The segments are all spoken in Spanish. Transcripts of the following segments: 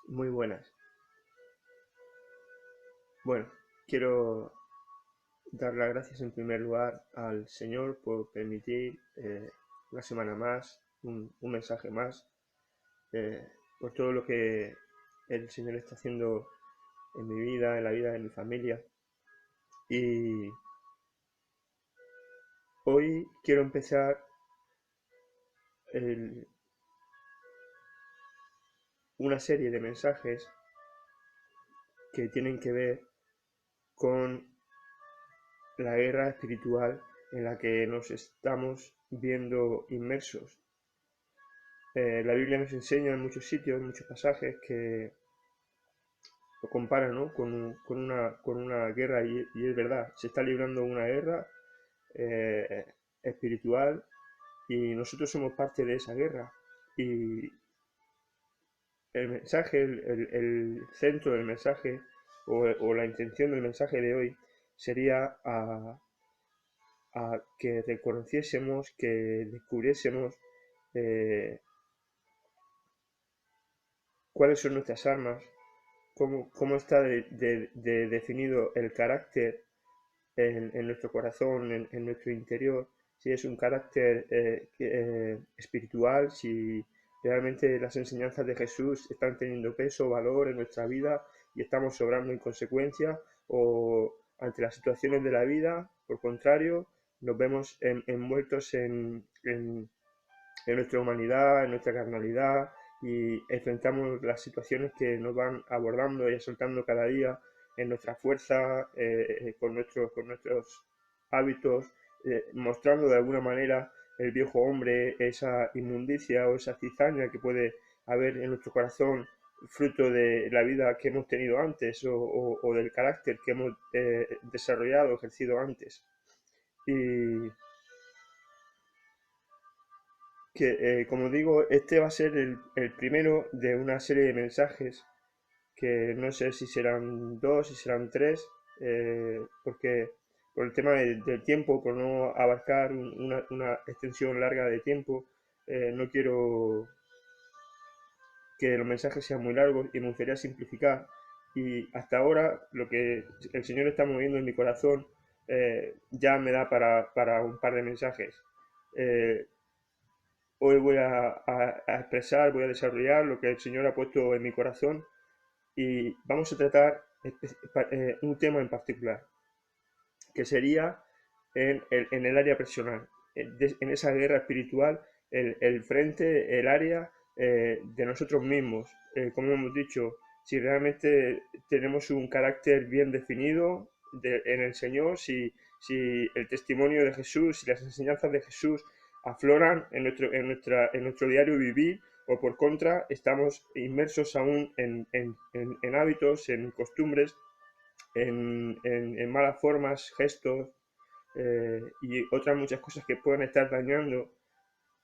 Muy buenas. Bueno, quiero dar las gracias en primer lugar al Señor por permitir una semana más, un mensaje más, eh, por todo lo que el Señor está haciendo en mi vida, en la vida de mi familia. Y hoy quiero empezar el- una serie de mensajes que tienen que ver con la guerra espiritual en la que nos estamos viendo inmersos. La Biblia nos enseña en muchos sitios, en muchos pasajes, que lo compara, ¿no? con una guerra, y es verdad, se está librando una guerra eh, espiritual, y nosotros somos parte de esa guerra. Y el mensaje, el centro del mensaje, o la intención del mensaje de hoy sería a que reconociésemos, que descubriésemos eh, cuáles son nuestras armas, cómo está de definido el carácter en nuestro corazón, en nuestro interior, si es un carácter espiritual, si realmente las enseñanzas de Jesús están teniendo peso, valor en nuestra vida y estamos sobrando en consecuencia, o ante las situaciones de la vida, por contrario, nos vemos envueltos en nuestra humanidad, en nuestra carnalidad, y enfrentamos las situaciones que nos van abordando y asaltando cada día en nuestra fuerza, con nuestros hábitos, mostrando de alguna manera el viejo hombre, esa inmundicia o esa cizaña que puede haber en nuestro corazón, fruto de la vida que hemos tenido antes, o del carácter que hemos desarrollado, ejercido antes. Y como digo, este va a ser el primero de una serie de mensajes que no sé si serán dos, si serán tres, porque por el tema del tiempo, por no abarcar una extensión larga de tiempo, no quiero que los mensajes sean muy largos y me gustaría simplificar. Y hasta ahora lo que el Señor está moviendo en mi corazón ya me da para un par de mensajes. Eh, Hoy voy a expresar, voy a desarrollar lo que el Señor ha puesto en mi corazón, y vamos a tratar un tema en particular, que sería en el área personal, en esa guerra espiritual, el frente, el área de nosotros mismos. Como hemos dicho, si realmente tenemos un carácter bien definido en el Señor, si el testimonio de Jesús, si las enseñanzas de Jesús afloran en nuestro diario vivir, o por contra estamos inmersos aún en hábitos, en costumbres, en malas formas, gestos, y otras muchas cosas que pueden estar dañando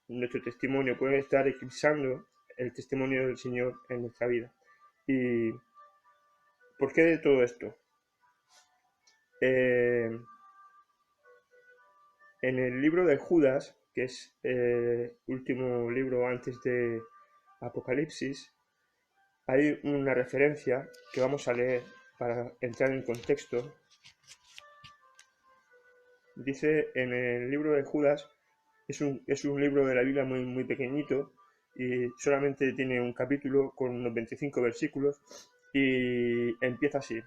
nuestro testimonio, pueden estar eclipsando el testimonio del Señor en nuestra vida. ¿Y por qué de todo esto? Eh, en el libro de Judas, que es el último libro antes de Apocalipsis, hay una referencia que vamos a leer para entrar en contexto. Dice en el libro de Judas, es un libro de la Biblia muy, muy pequeñito, y solamente tiene un capítulo con unos 25 versículos, y empieza así: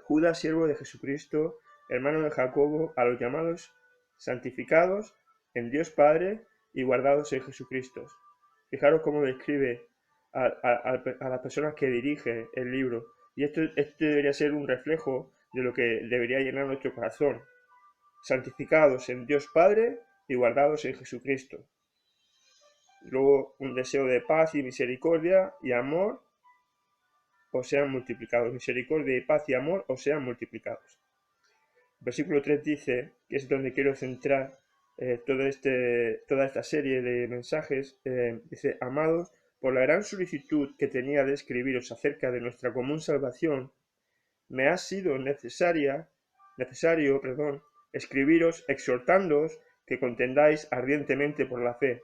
Judas, siervo de Jesucristo, hermano de Jacobo, a los llamados, santificados en Dios Padre y guardados en Jesucristo. Fijaros cómo describe a las personas que dirige el libro. Y esto debería ser un reflejo de lo que debería llenar nuestro corazón: santificados en Dios Padre y guardados en Jesucristo. Luego, un deseo de paz y misericordia y amor os sean multiplicados. Misericordia y paz y amor os sean multiplicados. Versículo 3 dice, que es donde quiero centrar toda esta serie de mensajes, dice: amados, por la gran solicitud que tenía de escribiros acerca de nuestra común salvación, me ha sido necesario, escribiros exhortándoos que contendáis ardientemente por la fe,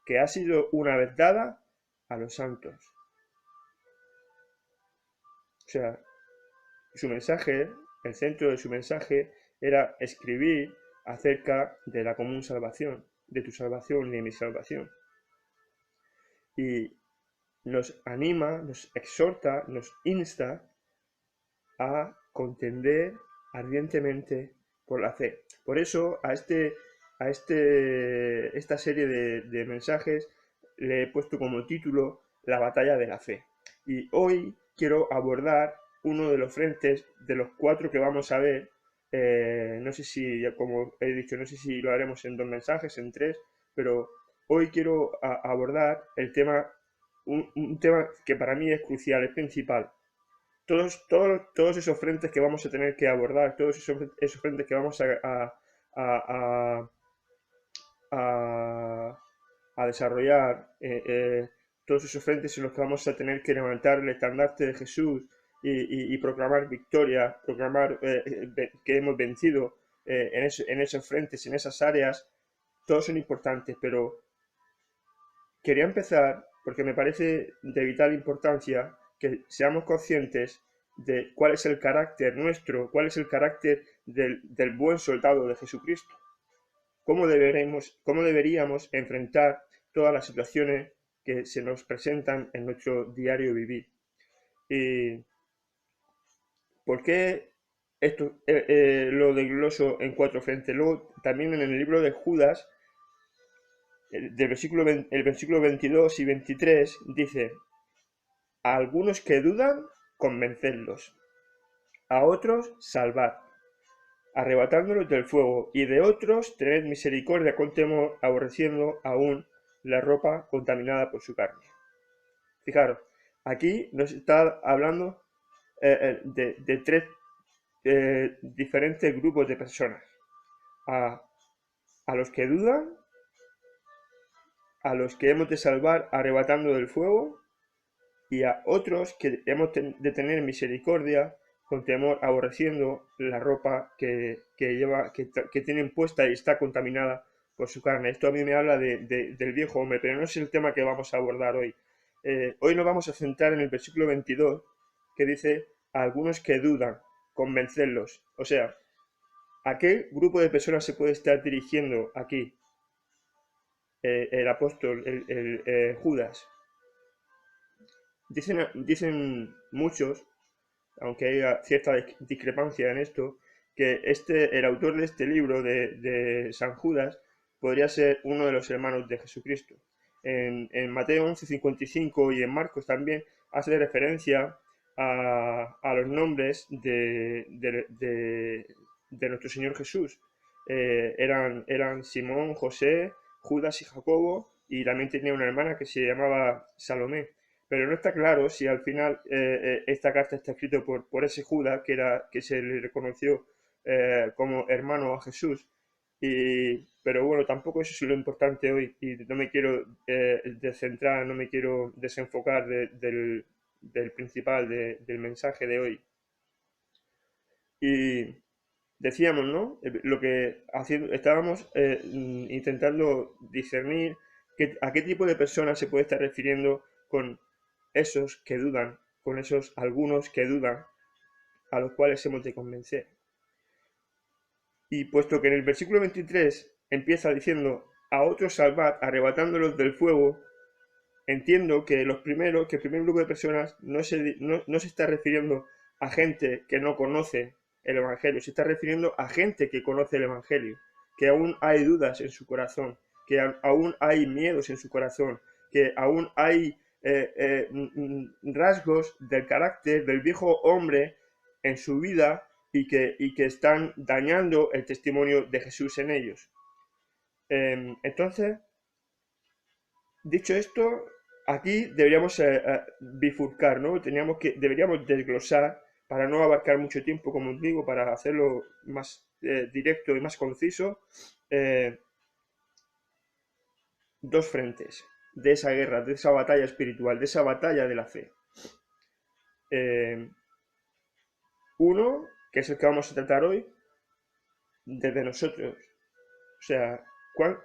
que ha sido una vez dada a los santos. sea, su mensaje, el centro de su mensaje era escribir acerca de la común salvación, de tu salvación y de mi salvación. Y nos anima, nos exhorta, nos insta a contender ardientemente por la fe. Por eso esta serie de mensajes le he puesto como título La batalla de la fe. Y hoy quiero abordar uno de los frentes de los 4 que vamos a ver. No sé si, como he dicho, no sé si lo haremos en 2 mensajes, en 3, pero hoy quiero abordar el tema, un tema que para mí es crucial, es principal. Todos esos frentes que vamos a tener que abordar, todos esos frentes que vamos a, a- a desarrollar, todos esos frentes en los que vamos a tener que levantar el estandarte de Jesús y proclamar victoria, proclamar que hemos vencido en esos frentes, en esas áreas, todos son importantes, pero quería empezar porque me parece de vital importancia que seamos conscientes de cuál es el carácter nuestro, cuál es el carácter del buen soldado de Jesucristo. Cómo deberíamos enfrentar todas las situaciones que se nos presentan en nuestro diario vivir. ¿Y por qué esto lo desgloso en 4 frentes? Luego, también en el libro de Judas, el versículo 22 y 23 dice: a algunos que dudan, convencerlos; a otros, salvad, arrebatándolos del fuego; y de otros, tened misericordia con temor, aborreciendo aún la ropa contaminada por su carne. Fijaros, aquí nos está hablando de 3 diferentes grupos de personas. A, a los que dudan, a los que hemos de salvar arrebatando del fuego, y a otros que hemos de tener misericordia con temor, aborreciendo la ropa que tienen puesta y está contaminada por su carne. Esto a mí me habla del viejo hombre, pero no es el tema que vamos a abordar hoy. Hoy nos vamos a centrar en el versículo 22, que dice: a algunos que dudan, convencerlos. O sea, ¿a qué grupo de personas se puede estar dirigiendo aquí el apóstol, Judas? Dicen muchos, aunque haya cierta discrepancia en esto, que el autor de este libro de San Judas podría ser uno de los hermanos de Jesucristo. En Mateo 11:55 y en Marcos también hace referencia a los nombres de nuestro Señor Jesús. Eran Simón, José, Judas y Jacobo, y también tenía una hermana que se llamaba Salomé. Pero no está claro si al final esta carta está escrita por ese Judas que se le reconoció como hermano a Jesús. Pero bueno, tampoco eso es lo importante hoy, y no me quiero descentrar, no me quiero desenfocar del principal, del mensaje de hoy. Y decíamos, ¿no? Estábamos intentando discernir a qué tipo de personas se puede estar refiriendo con esos que dudan, con esos algunos que dudan, a los cuales hemos de convencer. Y puesto que en el versículo 23 empieza diciendo: a otros salvad, arrebatándolos del fuego, entiendo que el primer grupo de personas no se está refiriendo a gente que no conoce el Evangelio, se está refiriendo a gente que conoce el Evangelio, que aún hay dudas en su corazón, que aún hay miedos en su corazón, que aún hay rasgos del carácter del viejo hombre en su vida y que están dañando el testimonio de Jesús en ellos. Entonces, dicho esto, aquí deberíamos bifurcar, ¿no? Deberíamos desglosar para no abarcar mucho tiempo, como os digo, para hacerlo más directo y más conciso, eh, 2 frentes de esa guerra, de esa batalla espiritual, de esa batalla de la fe. Uno, que es el que vamos a tratar hoy, desde nosotros. O sea, ¿cuánto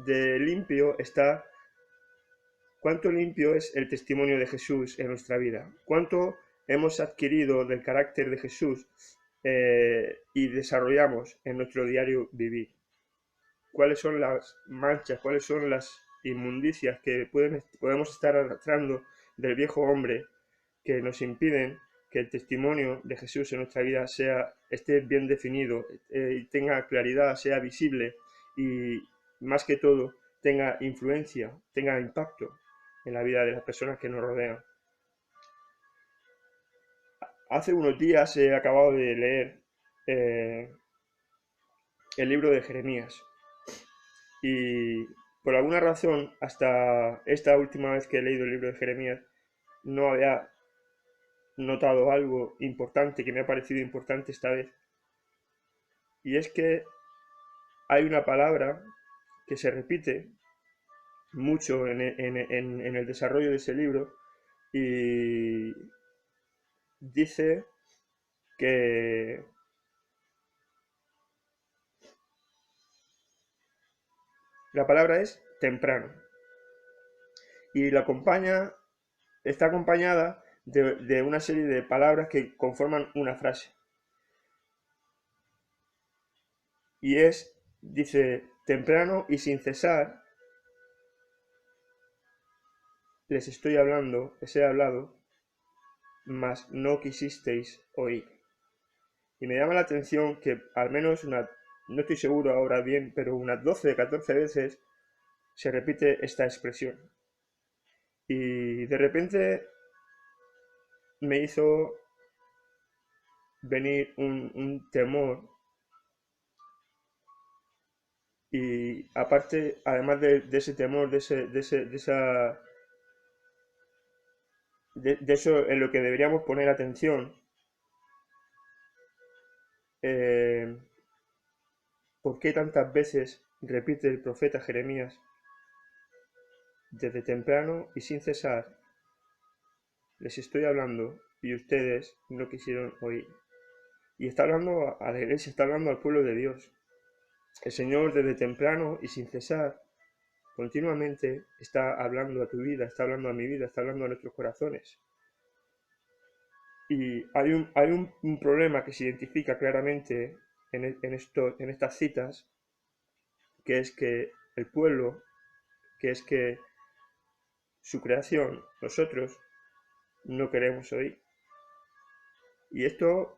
de limpio está ¿Cuánto limpio es el testimonio de Jesús en nuestra vida? ¿Cuánto hemos adquirido del carácter de Jesús y desarrollamos en nuestro diario vivir? ¿Cuáles son las manchas, cuáles son las inmundicias que podemos estar arrastrando del viejo hombre que nos impiden que el testimonio de Jesús en nuestra vida esté bien definido, tenga claridad, sea visible y, más que todo, tenga influencia, tenga impacto en la vida de las personas que nos rodean? Hace unos días he acabado de leer el libro de Jeremías y por alguna razón hasta esta última vez que he leído el libro de Jeremías no había notado algo importante que me ha parecido importante esta vez, y es que hay una palabra que se repite mucho en el desarrollo de ese libro y dice que la palabra es temprano y está acompañada de una serie de palabras que conforman una frase. Y dice, temprano y sin cesar les estoy hablando, les he hablado, mas no quisisteis oír. Y me llama la atención que al menos no estoy seguro ahora bien, pero unas 12, 14 veces se repite esta expresión. Y de repente me hizo venir un temor, y aparte, además de ese temor, de eso en lo que deberíamos poner atención, ¿por qué tantas veces repite el profeta Jeremías, desde temprano y sin cesar les estoy hablando y ustedes no quisieron oír? Y está hablando a la iglesia, está hablando al pueblo de Dios. El Señor desde temprano y sin cesar continuamente está hablando a tu vida, está hablando a mi vida, está hablando a nuestros corazones. Y hay un problema que se identifica claramente en estas citas, que es que el pueblo, que es que su creación, nosotros, no queremos oír. Y esto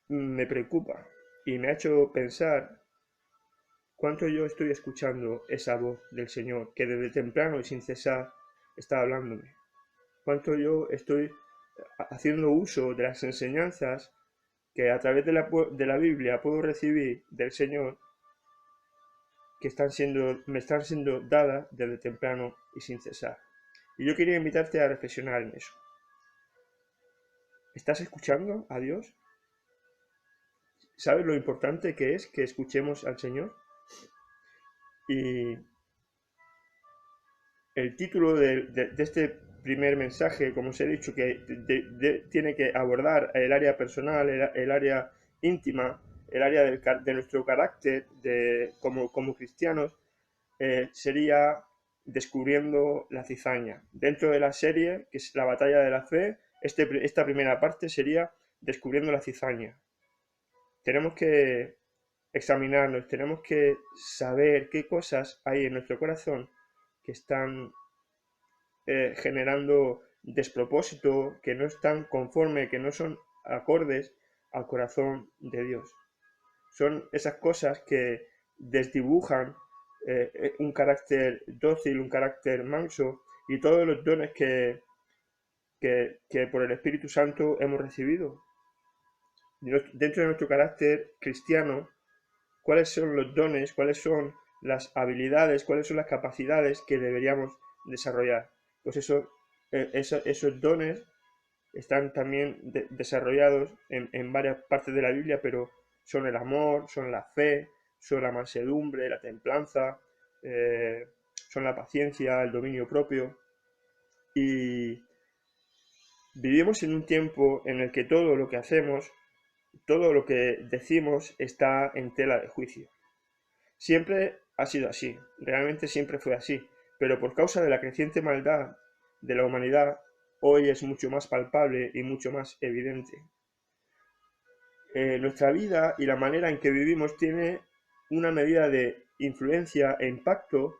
me preocupa y me ha hecho pensar cuánto yo estoy escuchando esa voz del Señor que desde temprano y sin cesar está hablándome. Cuánto yo estoy haciendo uso de las enseñanzas que a través de la Biblia puedo recibir del Señor, que me están siendo dadas desde temprano y sin cesar. Y yo quería invitarte a reflexionar en eso. ¿Estás escuchando a Dios? ¿Sabes lo importante que es que escuchemos al Señor? Y el título de este primer mensaje, como os he dicho, que tiene que abordar el área personal, el área íntima, el área de nuestro carácter como cristianos, sería descubriendo la cizaña. Dentro de la serie, que es la batalla de la fe, esta primera parte sería descubriendo la cizaña. Tenemos que examinarnos, tenemos que saber qué cosas hay en nuestro corazón que están generando despropósito, que no están conforme, que no son acordes al corazón de Dios. Son esas cosas que desdibujan un carácter dócil, un carácter manso y todos los dones que por el Espíritu Santo hemos recibido. Dentro de nuestro carácter cristiano, ¿cuáles son los dones, cuáles son las habilidades, cuáles son las capacidades que deberíamos desarrollar? Pues esos dones están también desarrollados en varias partes de la Biblia, pero son el amor, son la fe, son la mansedumbre, la templanza, son la paciencia, el dominio propio. Y vivimos en un tiempo en el que todo lo que hacemos, todo lo que decimos está en tela de juicio. Siempre ha sido así, realmente siempre fue así, pero por causa de la creciente maldad de la humanidad, hoy es mucho más palpable y mucho más evidente. Nuestra vida y la manera en que vivimos tiene una medida de influencia e impacto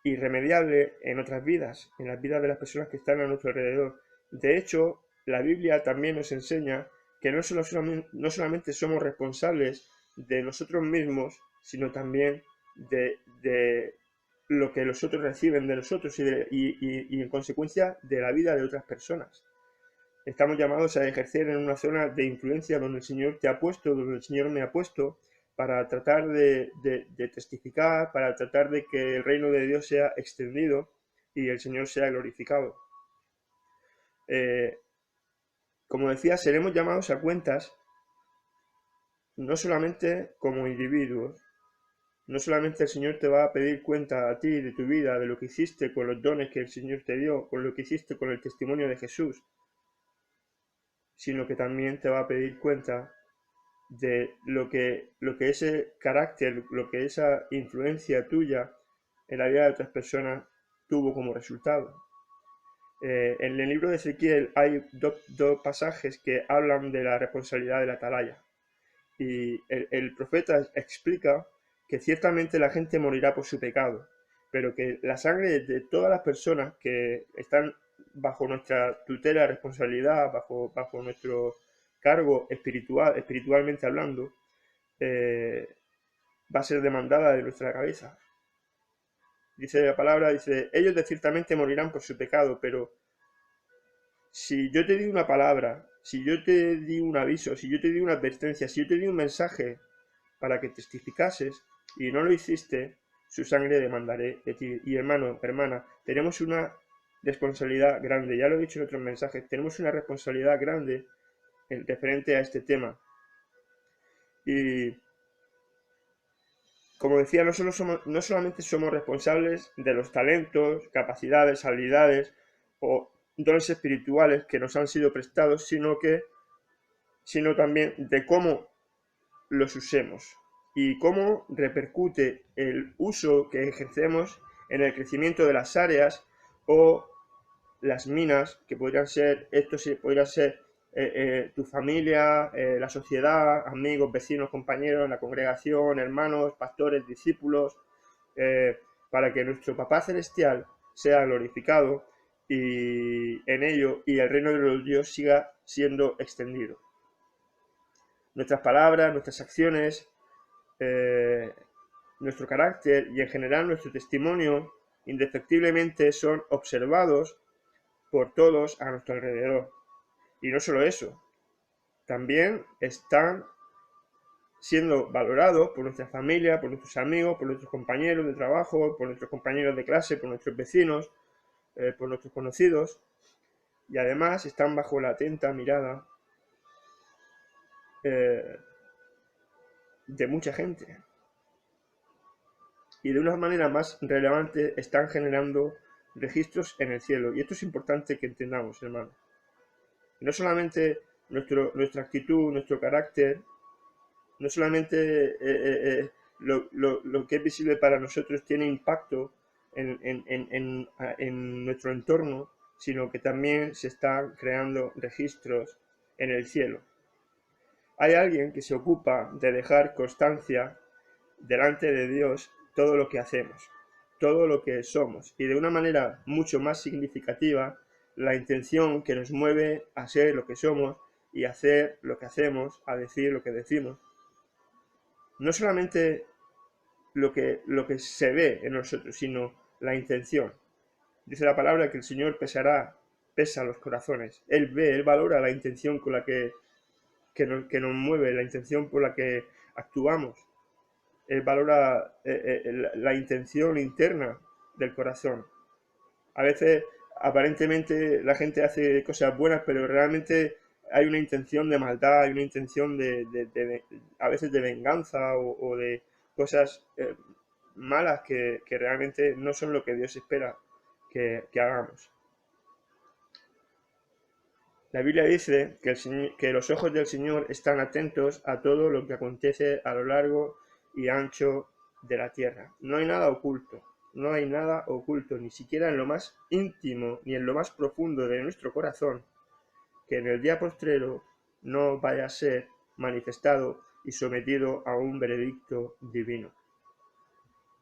irremediable en otras vidas, en las vidas de las personas que están a nuestro alrededor. De hecho, la Biblia también nos enseña que no solamente somos responsables de nosotros mismos, sino también de lo que los otros reciben de nosotros y en consecuencia de la vida de otras personas. Estamos llamados a ejercer en una zona de influencia donde el Señor te ha puesto, donde el Señor me ha puesto, para tratar de testificar, para tratar de que el reino de Dios sea extendido y el Señor sea glorificado. Como decía, seremos llamados a cuentas no solamente como individuos, no solamente el Señor te va a pedir cuenta a ti de tu vida, de lo que hiciste con los dones que el Señor te dio, con lo que hiciste con el testimonio de Jesús, sino que también te va a pedir cuenta de lo que ese carácter, lo que esa influencia tuya en la vida de otras personas tuvo como resultado. En el libro de Ezequiel hay dos pasajes que hablan de la responsabilidad de la atalaya. Y el profeta explica que ciertamente la gente morirá por su pecado, pero que la sangre de todas las personas que están bajo nuestra tutela, responsabilidad, bajo nuestro cargo espiritualmente hablando, va a ser demandada de nuestra cabeza. Dice la palabra, dice, ellos ciertamente morirán por su pecado, pero si yo te di una palabra, si yo te di un aviso, si yo te di una advertencia, si yo te di un mensaje para que testificases y no lo hiciste, su sangre demandaré de ti. Y hermano, hermana, tenemos una responsabilidad grande, ya lo he dicho en otros mensajes, tenemos una responsabilidad grande en referente a este tema. Y como decía, no solamente somos responsables de los talentos, capacidades, habilidades o dones espirituales que nos han sido prestados, sino también de cómo los usemos y cómo repercute el uso que ejercemos en el crecimiento de las áreas o las minas, que podrían ser, esto sí, podría ser tu familia, la sociedad, amigos, vecinos, compañeros, la congregación, hermanos, pastores, discípulos, para que nuestro Papá Celestial sea glorificado y en ello y el reino de los Dios siga siendo extendido. Nuestras palabras, nuestras acciones, nuestro carácter y en general nuestro testimonio indefectiblemente son observados por todos a nuestro alrededor. Y no solo eso, también están siendo valorados por nuestra familia, por nuestros amigos, por nuestros compañeros de trabajo, por nuestros compañeros de clase, por nuestros vecinos, por nuestros conocidos, y además están bajo la atenta mirada de mucha gente. Y de una manera más relevante están generando registros en el cielo. Y esto es importante que entendamos, hermano. No solamente nuestra actitud, nuestro carácter, no solamente lo que es visible para nosotros tiene impacto en nuestro entorno, sino que también se están creando registros en el cielo. Hay alguien que se ocupa de dejar constancia delante de Dios todo lo que hacemos, todo lo que somos, y de una manera mucho más significativa, la intención que nos mueve a ser lo que somos y a hacer lo que hacemos, a decir lo que decimos. No solamente lo que se ve en nosotros, sino la intención. Dice la palabra que el Señor pesa los corazones. Él valora la intención con la que nos mueve, la intención por la que actuamos. Él valora la intención interna del corazón. A veces, aparentemente, la gente hace cosas buenas, pero realmente hay una intención de maldad, hay una intención a veces de venganza o de cosas malas que realmente no son lo que Dios espera que hagamos. La Biblia dice que los ojos del Señor están atentos a todo lo que acontece a lo largo y ancho de la tierra. No hay nada oculto, no hay nada oculto, ni siquiera en lo más íntimo, ni en lo más profundo de nuestro corazón, que en el día postrero no vaya a ser manifestado y sometido a un veredicto divino.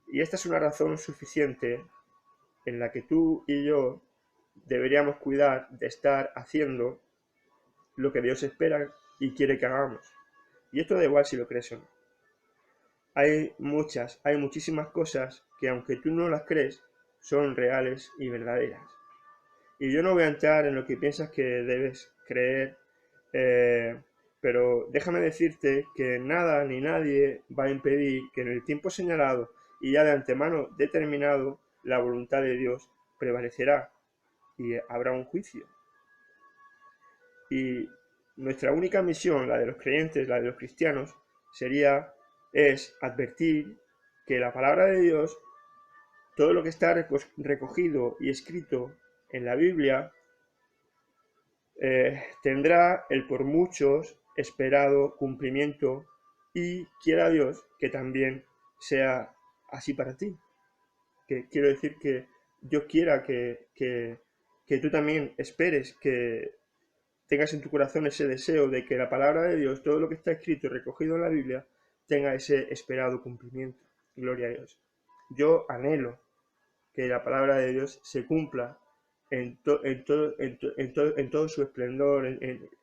Y esta es una razón suficiente en la que tú y yo deberíamos cuidar de estar haciendo lo que Dios espera y quiere que hagamos. Y esto da igual si lo crees o no. Hay muchísimas cosas que aunque tú no las crees, son reales y verdaderas. Y yo no voy a entrar en lo que piensas que debes creer, pero déjame decirte que nada ni nadie va a impedir que en el tiempo señalado y ya de antemano determinado, la voluntad de Dios prevalecerá y habrá un juicio. Y nuestra única misión, la de los creyentes, la de los cristianos, es advertir que la palabra de Dios, todo lo que está recogido y escrito en la Biblia, tendrá el por muchos esperado cumplimiento y quiera Dios que también sea así para ti. Que quiero decir que Dios quiera que tú también esperes, que tengas en tu corazón ese deseo de que la palabra de Dios, todo lo que está escrito y recogido en la Biblia, tenga ese esperado cumplimiento. Gloria a Dios. Yo anhelo que la palabra de Dios se cumpla en todo su esplendor,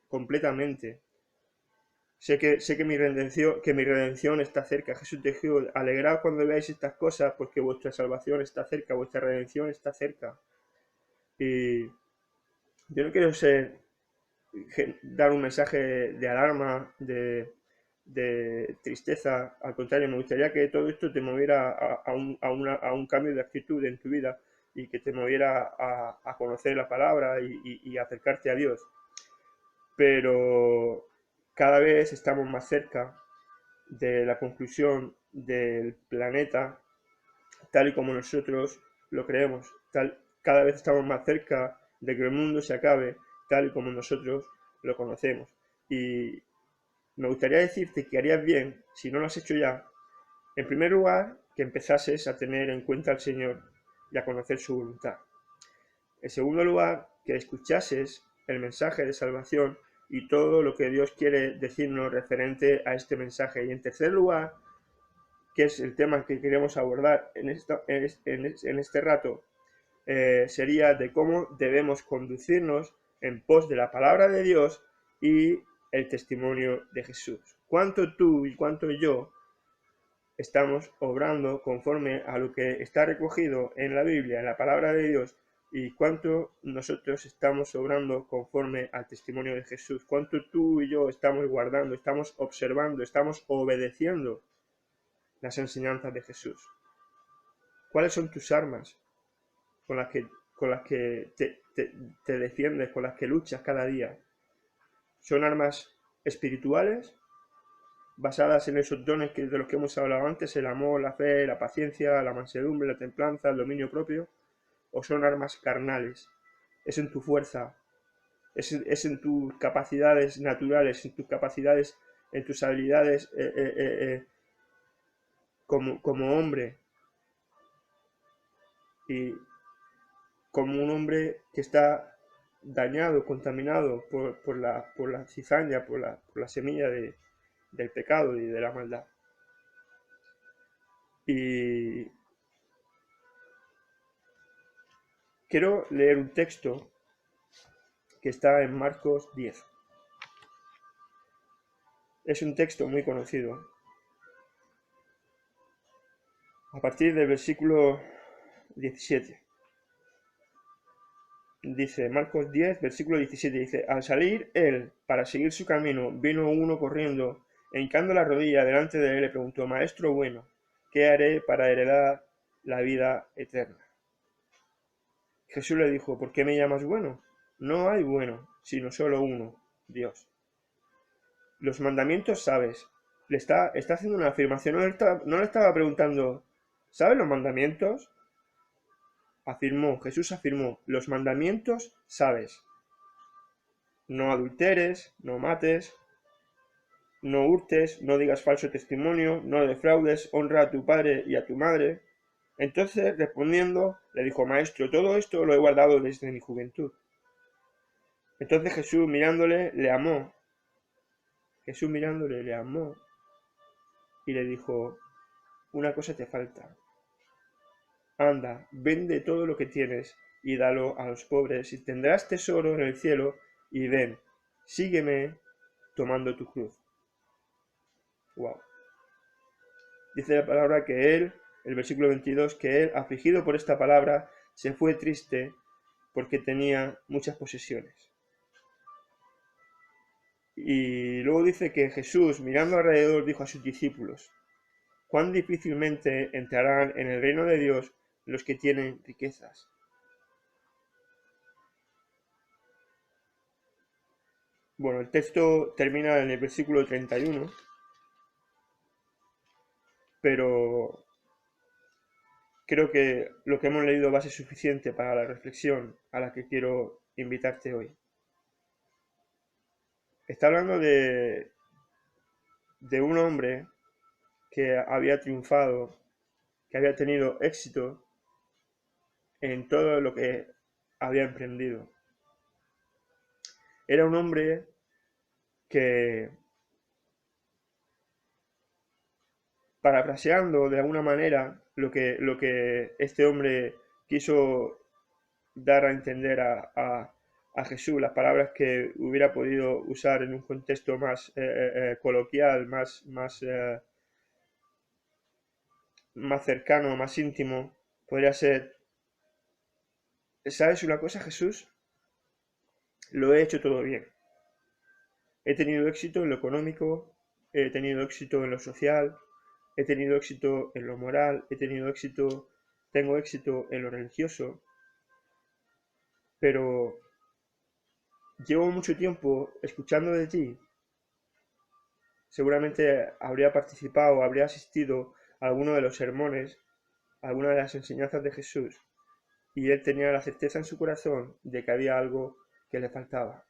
completamente. Sé que mi redención está cerca. Jesús dijo, alegraos cuando veáis estas cosas, porque vuestra salvación está cerca, vuestra redención está cerca. Y yo no quiero dar un mensaje de alarma, de tristeza. Al contrario, me gustaría que todo esto te moviera a un cambio de actitud en tu vida y que te moviera a conocer la palabra y acercarte a Dios. Pero cada vez estamos más cerca de la conclusión del planeta tal y como nosotros lo creemos. Cada vez estamos más cerca de que el mundo se acabe tal y como nosotros lo conocemos. Y me gustaría decirte que harías bien, si no lo has hecho ya, en primer lugar, que empezases a tener en cuenta al Señor y a conocer su voluntad. En segundo lugar, que escuchases el mensaje de salvación y todo lo que Dios quiere decirnos referente a este mensaje. Y en tercer lugar, que es el tema que queremos abordar en este rato, sería de cómo debemos conducirnos en pos de la palabra de Dios y el testimonio de Jesús. ¿Cuánto tú y cuánto yo estamos obrando conforme a lo que está recogido en la Biblia, en la palabra de Dios, y cuánto nosotros estamos obrando conforme al testimonio de Jesús? ¿Cuánto tú y yo estamos guardando, estamos observando, estamos obedeciendo las enseñanzas de Jesús? ¿Cuáles son tus armas con las que te defiendes, con las que luchas cada día? ¿Son armas espirituales basadas en esos dones de los que hemos hablado antes, el amor, la fe, la paciencia, la mansedumbre, la templanza, el dominio propio? ¿O son armas carnales? Es en tu fuerza, es en tus capacidades naturales, en tus capacidades, en tus habilidades como hombre, y como un hombre que está dañado, contaminado por la cizaña, por la semilla del pecado y de la maldad. Y quiero leer un texto que está en Marcos 10. Es un texto muy conocido. A partir del versículo 17. Dice, Marcos 10, versículo 17, dice, al salir él para seguir su camino, vino uno corriendo, e hincando la rodilla delante de él, le preguntó, Maestro bueno, ¿qué haré para heredar la vida eterna? Jesús le dijo, ¿por qué me llamas bueno? No hay bueno, sino solo uno, Dios. Los mandamientos sabes. Está haciendo una afirmación, no le estaba preguntando, ¿sabes los mandamientos? Jesús afirmó, los mandamientos sabes. No adulteres, no mates, no hurtes, no digas falso testimonio, no defraudes, honra a tu padre y a tu madre. Entonces, respondiendo, le dijo, Maestro, todo esto lo he guardado desde mi juventud. Entonces Jesús mirándole, le amó. Jesús mirándole, le amó y le dijo, una cosa te falta. Anda, vende todo lo que tienes y dalo a los pobres y tendrás tesoro en el cielo y ven, sígueme tomando tu cruz. Wow. Dice la palabra que él, el versículo 22, que él, afligido por esta palabra, se fue triste porque tenía muchas posesiones. Y luego dice que Jesús, mirando alrededor, dijo a sus discípulos, cuán difícilmente entrarán en el reino de Dios los que tienen riquezas. Bueno, el texto termina en el versículo 31, pero creo que lo que hemos leído va a ser suficiente para la reflexión a la que quiero invitarte hoy. Está hablando de un hombre que había triunfado, que había tenido éxito en todo lo que había emprendido. Era un hombre que, parafraseando de alguna manera lo que este hombre quiso dar a entender a Jesús, las palabras que hubiera podido usar en un contexto más coloquial, más cercano, más íntimo, podría ser, ¿sabes una cosa, Jesús? Lo he hecho todo bien. He tenido éxito en lo económico, he tenido éxito en lo social, he tenido éxito en lo moral, tengo éxito en lo religioso, pero llevo mucho tiempo escuchando de ti. Seguramente habría participado, habría asistido a alguno de los sermones, a alguna de las enseñanzas de Jesús, y él tenía la certeza en su corazón de que había algo que le faltaba.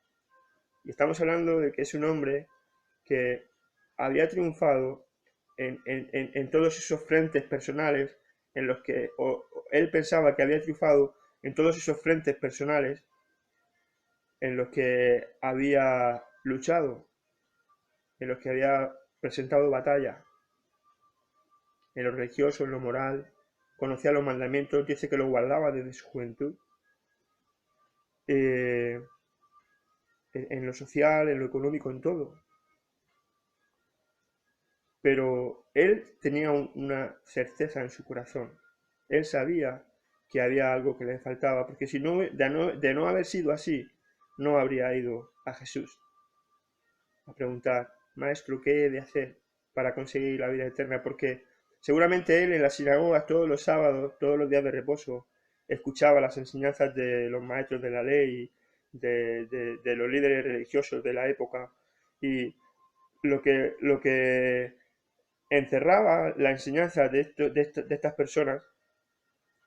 Y estamos hablando de que es un hombre que había triunfado en todos esos frentes personales en los que él pensaba que había triunfado en todos esos frentes personales en los que había luchado, en los que había presentado batalla, en lo religioso, en lo moral, conocía los mandamientos, dice que los guardaba desde su juventud, eh, en lo social, en lo económico, en todo. Pero él tenía una certeza en su corazón. Él sabía que había algo que le faltaba, porque si no, de no haber sido así, no habría ido a Jesús a preguntar, Maestro, ¿qué he de hacer para conseguir la vida eterna? Porque seguramente él en las sinagogas todos los sábados, todos los días de reposo, escuchaba las enseñanzas de los maestros de la ley, de los líderes religiosos de la época, y lo que encerraba la enseñanza de estas personas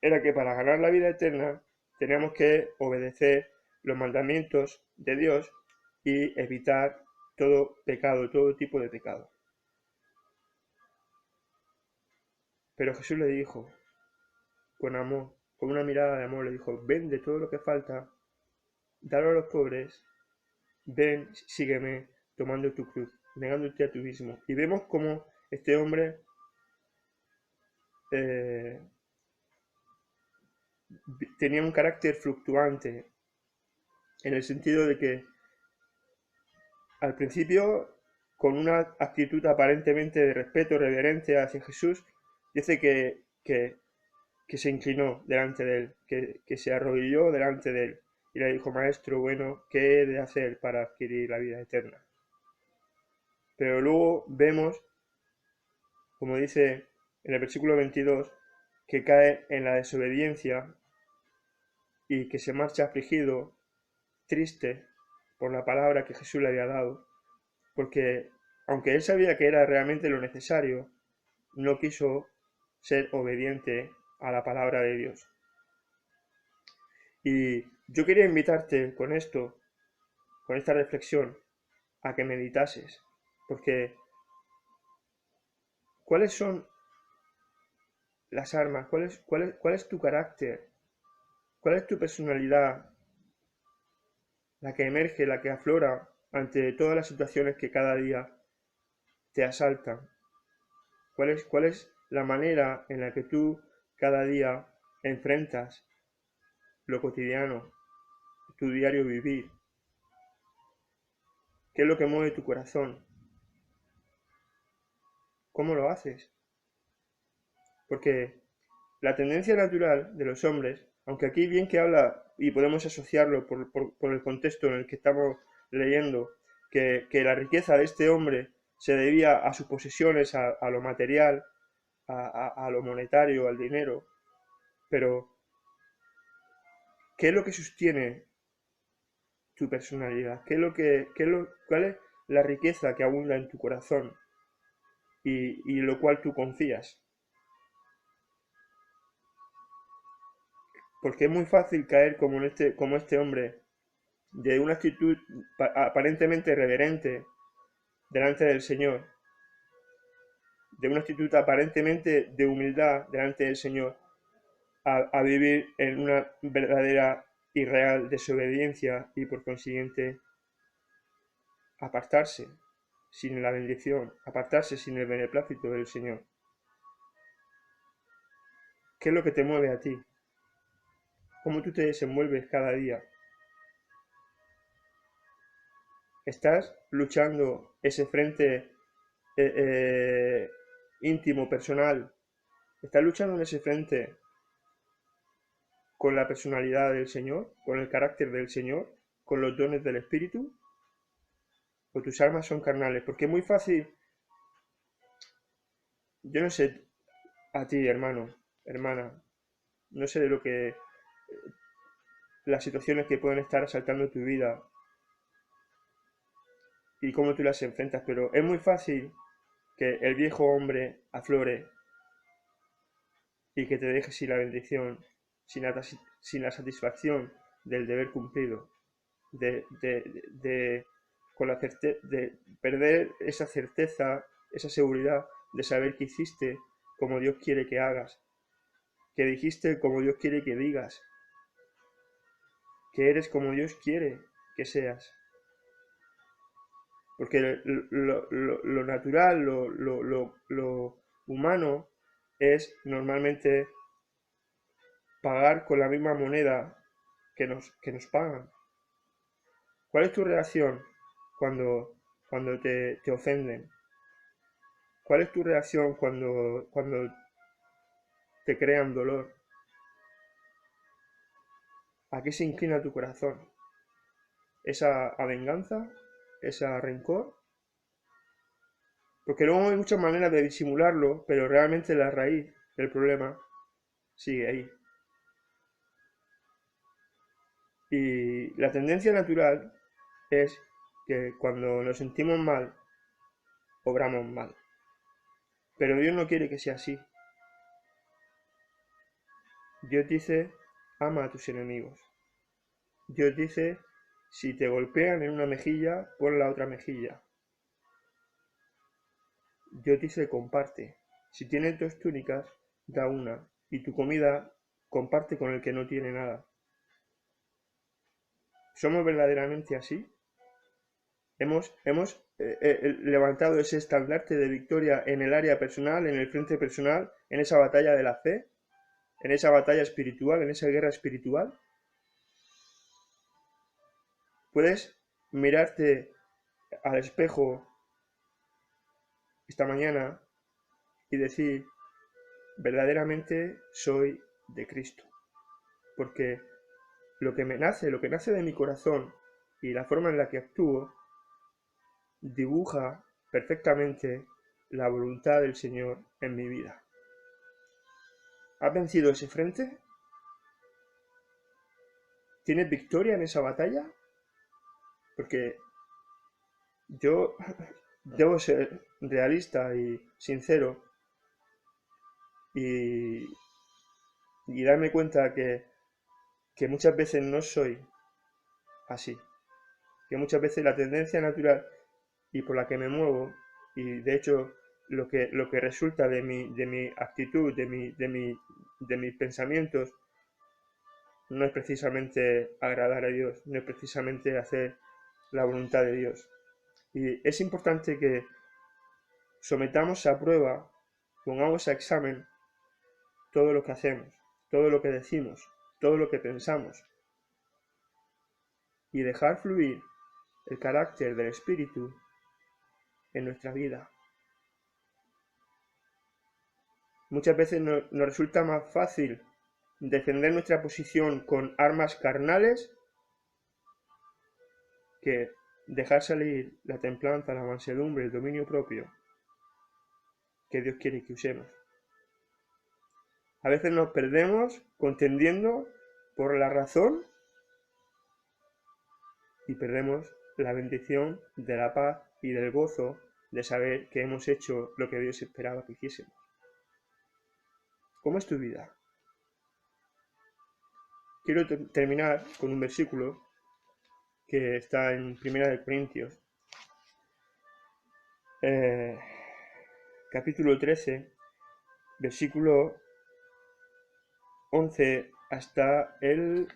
era que para ganar la vida eterna teníamos que obedecer los mandamientos de Dios y evitar todo pecado, todo tipo de pecado. Pero Jesús le dijo, con amor, con una mirada de amor, le dijo, vende todo lo que falta, dalo a los pobres, ven, sígueme, tomando tu cruz, negándote a ti mismo. Y vemos cómo este hombre eh, tenía un carácter fluctuante, en el sentido de que al principio, con una actitud aparentemente de respeto, reverencia hacia Jesús, dice que se inclinó delante de él, que se arrodilló delante de él y le dijo, Maestro, bueno, ¿qué he de hacer para adquirir la vida eterna? Pero luego vemos, como dice en el versículo 22, que cae en la desobediencia y que se marcha afligido, triste, por la palabra que Jesús le había dado, porque aunque él sabía que era realmente lo necesario, no quiso ser obediente a la palabra de Dios. Y yo quería invitarte con esto, con esta reflexión, a que meditases, porque ¿cuáles son las armas? ¿Cuál es tu carácter? ¿Cuál es tu personalidad? La que emerge, la que aflora ante todas las situaciones que cada día te asaltan. ¿Cuál es la manera en la que tú cada día enfrentas lo cotidiano, tu diario vivir? ¿Qué es lo que mueve tu corazón? ¿Cómo lo haces? Porque la tendencia natural de los hombres, aunque aquí bien que habla y podemos asociarlo por el contexto en el que estamos leyendo, que la riqueza de este hombre se debía a sus posesiones, a lo material, a lo monetario, al dinero, pero ¿qué es lo que sostiene tu personalidad? ¿Cuál es la riqueza que abunda en tu corazón y en lo cual tú confías? Porque es muy fácil caer como este hombre, de una actitud aparentemente reverente delante del Señor, de una actitud aparentemente de humildad delante del Señor, a vivir en una verdadera y real desobediencia y por consiguiente apartarse sin la bendición, apartarse sin el beneplácito del Señor. ¿Qué es lo que te mueve a ti? ¿Cómo tú te desenvuelves cada día? ¿Estás luchando ese frente íntimo, personal? ¿Estás luchando en ese frente con la personalidad del Señor, con el carácter del Señor, con los dones del Espíritu? ¿O tus armas son carnales? Porque es muy fácil, yo no sé a ti, hermano, hermana, no sé de lo que las situaciones que pueden estar asaltando tu vida y cómo tú las enfrentas, pero es muy fácil que el viejo hombre aflore y que te deje sin la bendición, sin la satisfacción del deber cumplido, de, con de perder esa certeza, esa seguridad de saber que hiciste como Dios quiere que hagas, que dijiste como Dios quiere que digas, que eres como Dios quiere que seas. Porque lo natural, lo humano es normalmente pagar con la misma moneda que nos pagan. ¿Cuál es tu reacción cuando te ofenden? ¿Cuál es tu reacción cuando te crean dolor? ¿A qué se inclina tu corazón? ¿Es a venganza? ¿Es a rencor? Porque luego hay muchas maneras de disimularlo, pero realmente la raíz del problema sigue ahí. Y la tendencia natural es que cuando nos sentimos mal, obramos mal. Pero Dios no quiere que sea así. Dios dice, ama a tus enemigos. Dios dice, si te golpean en una mejilla, pon la otra mejilla. Dios dice, comparte. Si tienes 2 túnicas, da una. Y tu comida, comparte con el que no tiene nada. ¿Somos verdaderamente así? ¿Hemos levantado ese estandarte de victoria en el área personal, en el frente personal, en esa batalla de la fe, en esa batalla espiritual, en esa guerra espiritual? ¿Puedes mirarte al espejo esta mañana y decir, verdaderamente soy de Cristo? Porque lo que nace de mi corazón y la forma en la que actúo dibuja perfectamente la voluntad del Señor en mi vida. ¿Has vencido ese frente? ¿Tienes victoria en esa batalla? Porque yo debo ser realista y sincero y, y darme cuenta que muchas veces no soy así. Que muchas veces la tendencia natural y por la que me muevo, y de hecho lo que resulta de mi actitud, de mis pensamientos, no es precisamente agradar a Dios, no es precisamente hacer la voluntad de Dios. Y es importante que sometamos a prueba, pongamos a examen todo lo que hacemos, todo lo que decimos, todo lo que pensamos, y dejar fluir el carácter del Espíritu en nuestra vida. Muchas veces nos resulta más fácil defender nuestra posición con armas carnales que dejar salir la templanza, la mansedumbre, el dominio propio que Dios quiere que usemos. A veces nos perdemos contendiendo por la razón y perdemos la bendición de la paz y del gozo de saber que hemos hecho lo que Dios esperaba que hiciésemos. ¿Cómo es tu vida? Quiero terminar con un versículo que está en 1 Corintios, capítulo 13, versículo 11 hasta el...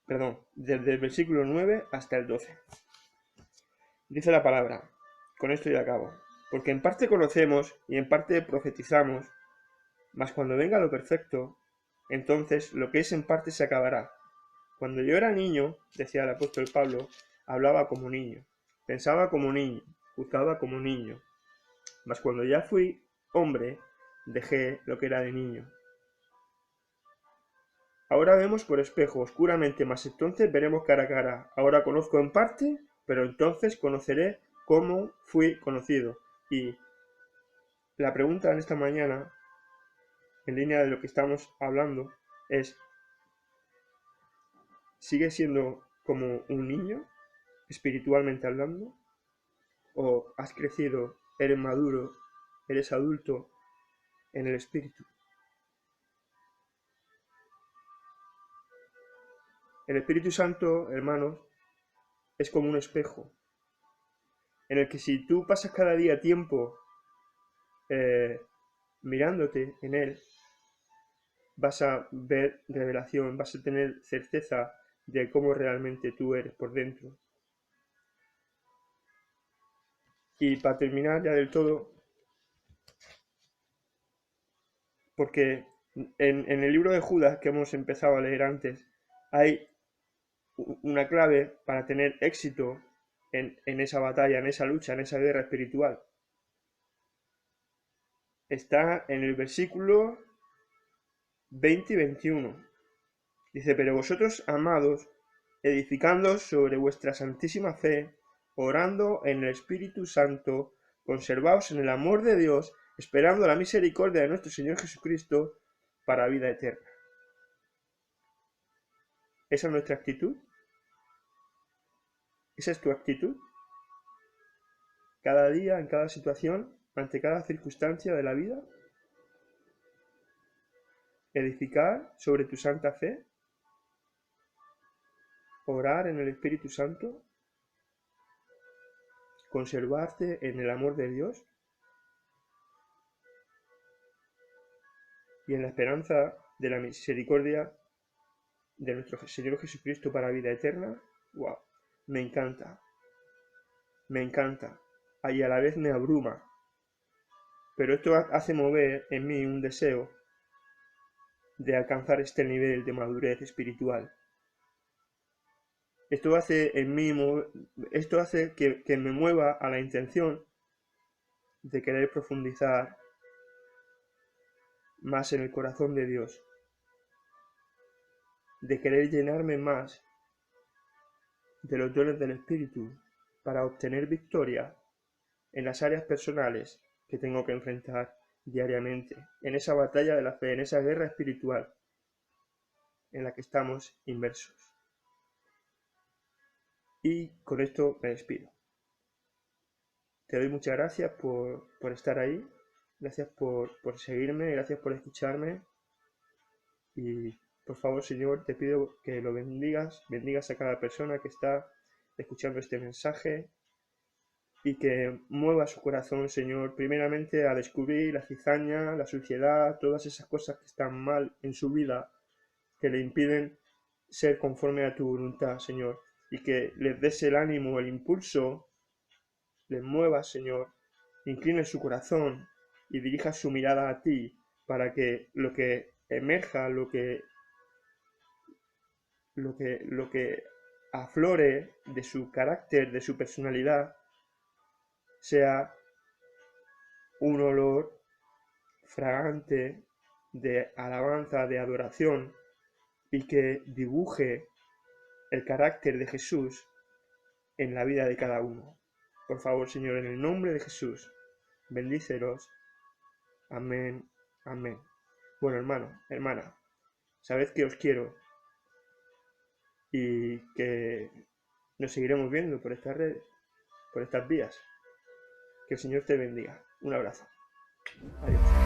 Perdón, desde el versículo 9 hasta el 12. Dice la palabra, con esto ya acabo, porque en parte conocemos y en parte profetizamos, mas cuando venga lo perfecto, entonces lo que es en parte se acabará. Cuando yo era niño, decía el apóstol Pablo, hablaba como niño, pensaba como niño, juzgaba como niño, mas cuando ya fui hombre, dejé lo que era de niño. Ahora vemos por espejo oscuramente, mas entonces veremos cara a cara. Ahora conozco en parte, pero entonces conoceré cómo fui conocido. Y la pregunta en esta mañana, en línea de lo que estamos hablando, es, ¿sigues siendo como un niño, espiritualmente hablando? ¿O has crecido, eres maduro, eres adulto en el espíritu? El Espíritu Santo, hermanos, es como un espejo, en el que si tú pasas cada día tiempo mirándote en él, vas a ver revelación, vas a tener certeza de cómo realmente tú eres por dentro. Y para terminar ya del todo, porque en el libro de Judas que hemos empezado a leer antes, hay una clave para tener éxito en esa batalla, en esa lucha, en esa guerra espiritual. Está en el versículo 20 y 21. Dice, pero vosotros, amados, edificando sobre vuestra santísima fe, orando en el Espíritu Santo, conservaos en el amor de Dios, esperando la misericordia de nuestro Señor Jesucristo para vida eterna. ¿Esa es nuestra actitud? ¿Esa es tu actitud? Cada día, en cada situación, ante cada circunstancia de la vida, edificar sobre tu santa fe, orar en el Espíritu Santo, conservarte en el amor de Dios y en la esperanza de la misericordia de nuestro Señor Jesucristo para vida eterna. ¡Wow! Me encanta. Me encanta. Y a la vez me abruma. Pero esto hace mover en mí un deseo de alcanzar este nivel de madurez espiritual. Esto hace en mí, esto hace que me mueva a la intención de querer profundizar más en el corazón de Dios, de querer llenarme más de los dones del Espíritu para obtener victoria en las áreas personales que tengo que enfrentar diariamente, en esa batalla de la fe, en esa guerra espiritual en la que estamos inmersos. Y con esto me despido. Te doy muchas gracias por estar ahí, gracias por seguirme, gracias por escucharme y por favor, Señor, te pido que lo bendigas a cada persona que está escuchando este mensaje y que mueva su corazón, Señor, primeramente a descubrir la cizaña, la suciedad, todas esas cosas que están mal en su vida, que le impiden ser conforme a tu voluntad, Señor, y que les des el ánimo, el impulso, les muevas, Señor, incline su corazón y dirija su mirada a ti, para que lo que emerja, lo que aflore de su carácter, de su personalidad, sea un olor fragante de alabanza, de adoración, y que dibuje el carácter de Jesús en la vida de cada uno. Por favor, Señor, en el nombre de Jesús, bendícelos. Amén, amén. Bueno, hermano, hermana, sabed que os quiero y que nos seguiremos viendo por estas redes, por estas vías. Que el Señor te bendiga. Un abrazo. Adiós.